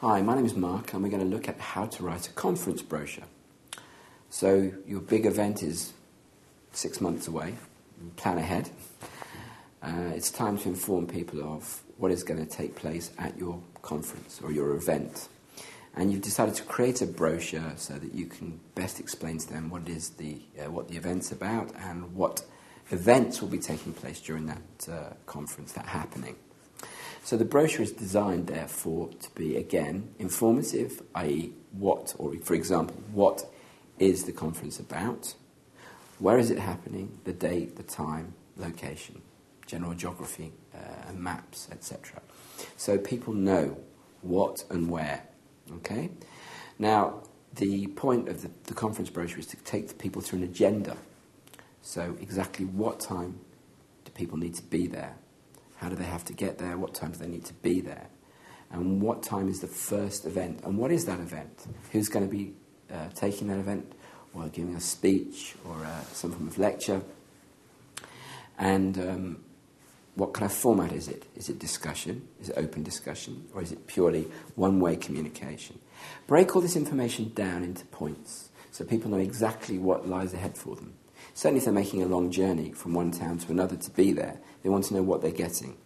Hi, my name is Mark and we're going to look at how to write a conference brochure. So your big event is 6 months away. Plan ahead. It's time to inform people of what is going to take place at your conference or your event. And you've decided to create a brochure so that you can best explain to them what the event's about and what events will be taking place during that conference, that happening. So the brochure is designed, therefore, to be, again, informative, i.e. for example, what is the conference about, where is it happening, the date, the time, location, general geography, maps, etc. So people know what and where, okay? Now, the point of the conference brochure is to take the people through an agenda. So exactly what time do people need to be there? How do they have to get there? What time do they need to be there? And what time is the first event? And what is that event? Who's going to be taking that event? Or giving a speech or some form of lecture? And what kind of format is it? Is it discussion? Is it open discussion? Or is it purely one-way communication? Break all this information down into points so people know exactly what lies ahead for them. Certainly if they're making a long journey from one town to another to be there, they want to know what they're getting.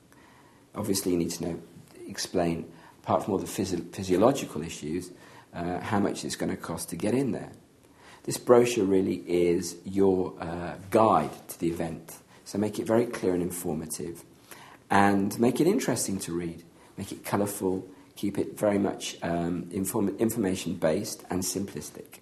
Obviously you need to explain, apart from all the physiological issues, how much it's going to cost to get in there. This brochure really is your guide to the event. So make it very clear and informative and make it interesting to read. Make it colourful, keep it very much information-based and simplistic.